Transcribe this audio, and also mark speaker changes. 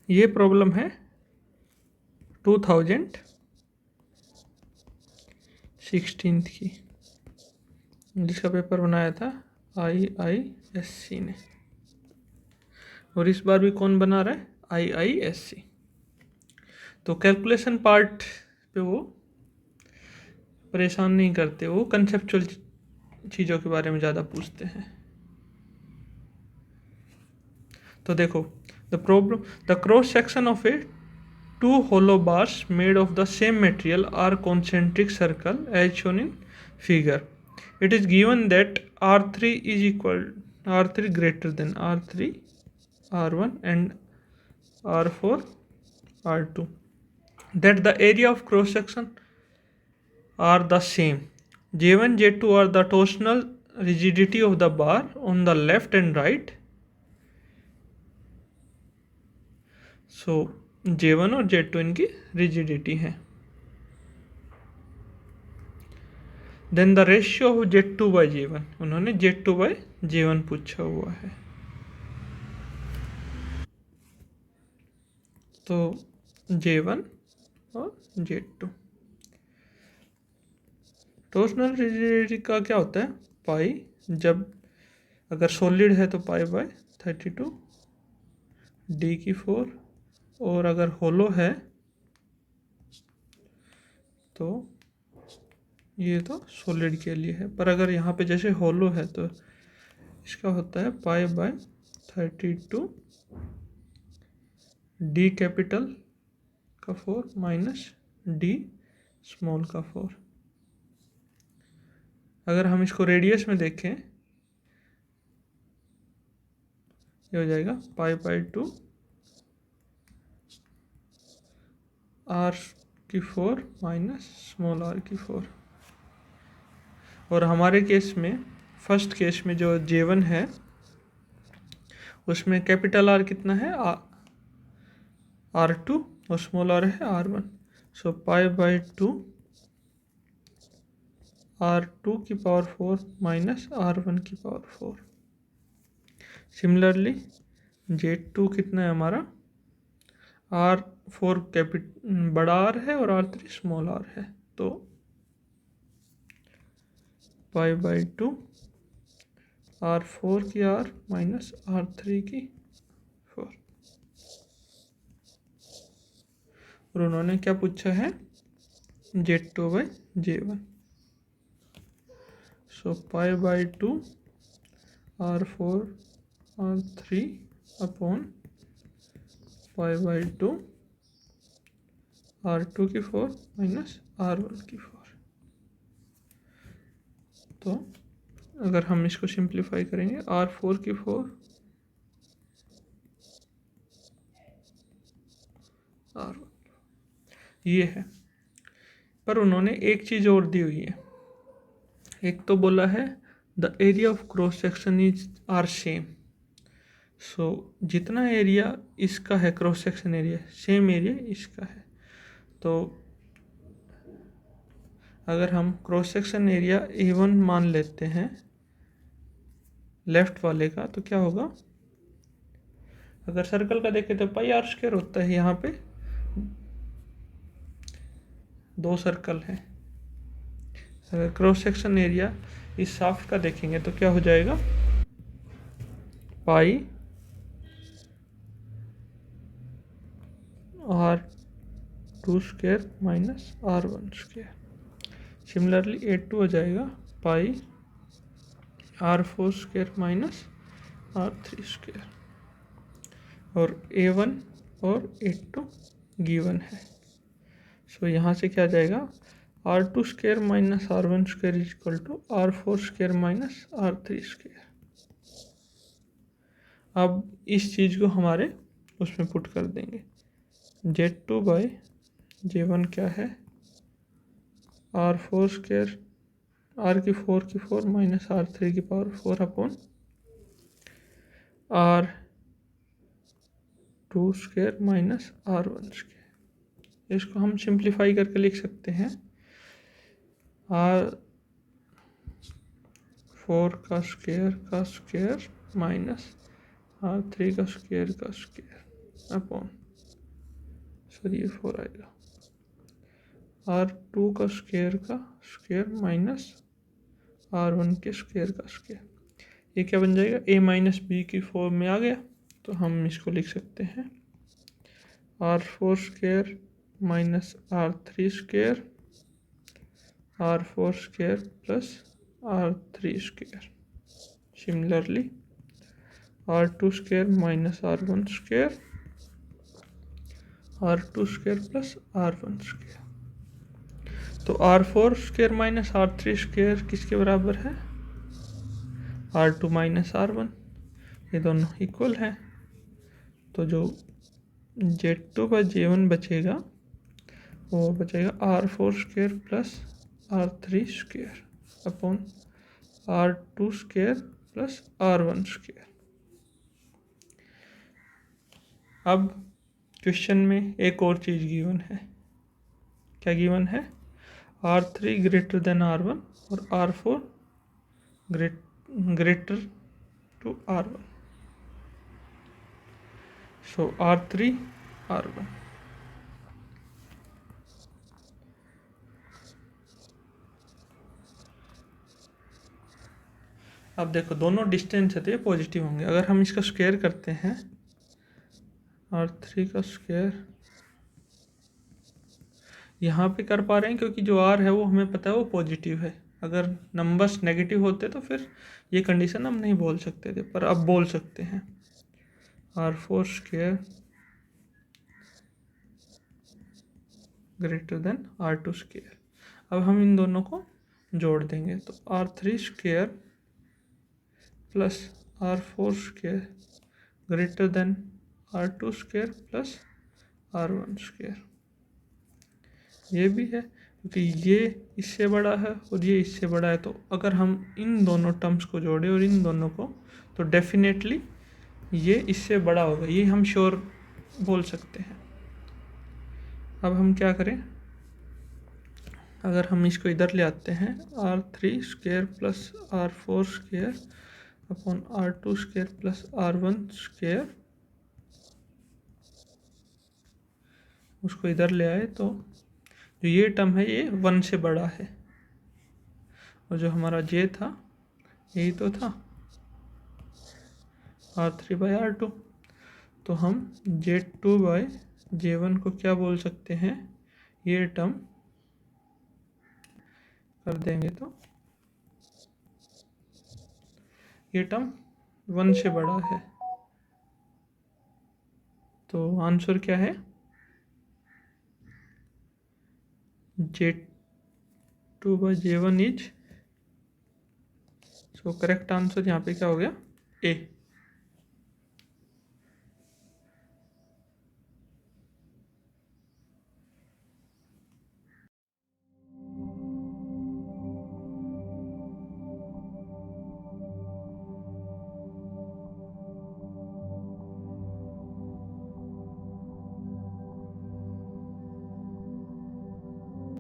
Speaker 1: ये प्रॉब्लम है 2016 की, जिसका पेपर बनाया था IISc ने, और इस बार भी कौन बना रहा है? IISc। तो कैलकुलेशन पार्ट पे वो परेशान नहीं करते, वो कंसेप्चुअल चीज़ों के बारे में ज़्यादा पूछते हैं। तो देखो, the cross section of a two hollow bars made of the same material are concentric circle as shown in figure. It is given that R3 is equal R3 greater than R3 R1 and R4 R2, that the area of cross section are the same. J1 J2 are the torsional rigidity of the bar on the left and right. So J1 और J2 इनकी rigidity है। Then the ratio of Z2 by J1, उन्होंने Z2 by J1 पूछा हुआ है। तो J1 और Z2। Torsional rigidity का क्या होता है? पाई, जब अगर सॉलिड है तो पाई बाय 32 D की 4, और अगर होलो है तो ये तो सॉलिड के लिए है, पर अगर यहाँ पे जैसे होलो है तो इसका होता है पाई बाय 32 D कैपिटल का 4 माइनस D स्मॉल का 4। अगर हम इसको रेडियस में देखें, ये हो जाएगा पाई बाय 2 R की 4 माइनस स्मॉल r की 4। और हमारे केस में, फर्स्ट केस में जो J1 है उसमें कैपिटल R कितना है? R2 और स्मॉल r है R1। So pi by 2 R2 की पावर 4 माइनस R1 की पावर 4। सिमिलरली J2 कितना है हमारा? R4 बड़ा R है और R3 स्मॉल r है, तो पाई बाय 2 R4 की R माइनस R3 की 4। और उन्होंने क्या पूछा है? Z2 by J1। So pi by 2 R4 R3 upon pi by 2 R2 की 4 माइनस R1 की 4। तो अगर हम इसको सिंप्लीफाई करेंगे, R4 की 4 R1, ये है। पर उन्होंने एक चीज़ और दी हुई है, एक तो बोला है the area of cross section is are same. So जितना एरिया इसका है, cross section area, same area इसका है। तो अगर हम क्रॉस सेक्शन एरिया A1 मान लेते हैं लेफ्ट वाले का, तो क्या होगा? अगर सर्कल का देखें तो पाई आर स्क्वायर होता है। यहाँ पे 2 सर्कल है। अगर क्रॉस सेक्शन एरिया इस शाफ्ट का देखेंगे तो क्या हो जाएगा? पाई R2 square minus R1 square. Similarly A2 हो जाएगा पाई R4 square minus R3 square. और A1 और A2 गिवन है। सो यहाँ से क्या जाएगा? R2 square minus R1 square is equal to R4 square minus R3 square. अब इस चीज़ को हमारे उसमें पुट कर देंगे। Z2 बाई J1 क्या है? R4 स्क्वायर, R की 4 माइनस R3 की power 4 upon R2 square minus R1 square. इसको हम सिंप्लीफाई करके लिख सकते हैं R4 का स्क्वायर माइनस R3 का स्क्वायर अपॉन सॉरी ये 4 आएगा, R2 का स्क्वायर माइनस R1 के स्क्वायर का स्क्वायर। ये क्या बन जाएगा, a माइनस बी की फॉर्म में आ गया। तो हम इसको लिख सकते हैं R4 square minus R3 square, R4 square plus R3 square. Similarly R2 square minus R1 square, R2 square plus R1 square. तो R4 square minus R3 square किसके बराबर है, R2 माइनस R1। ये दोनों इक्वल हैं। तो जो Z2 बाई J1 बचेगा वो बचेगा R4 square plus R3 square upon R2 square plus R1 square. अब क्वेश्चन में एक और चीज़ गिवन है। क्या गिवन है, R3 ग्रेटर देन R1 और R4 greater to R1। So R3 R1। अब देखो दोनों डिस्टेंस है तो ये पॉजिटिव होंगे। अगर हम इसका स्क्वायर करते हैं, R3 का स्क्वायर यहाँ पे कर पा रहे हैं क्योंकि जो R है वो हमें पता है वो पॉजिटिव है। अगर नंबर्स नेगेटिव होते तो फिर ये कंडीशन हम नहीं बोल सकते थे, पर अब बोल सकते हैं। R4 square greater than R2 square. अब हम इन दोनों को जोड़ देंगे तो R3 square plus R4 square greater than R2 square plus R1 square. ये भी है क्योंकि ये इससे बड़ा है और ये इससे बड़ा है। तो अगर हम इन दोनों टर्म्स को जोड़ें और इन दोनों को, तो डेफिनेटली ये इससे बड़ा होगा, ये हम श्योर बोल सकते हैं। अब हम क्या करें, अगर हम इसको इधर ले आते हैं, R3 square plus R4 square upon R2 square plus R1 square, उसको इधर ले आए तो जो ये टर्म है ये 1 से बड़ा है और जो हमारा J था यही तो था R3 बाई R2। तो हम Z2 बाई J1 को क्या बोल सकते हैं, ये टर्म कर देंगे तो ये टर्म 1 से बड़ा है। तो आंसर क्या है, Z2 by J1 is, so correct answer यहाँ पे क्या हो गया, A।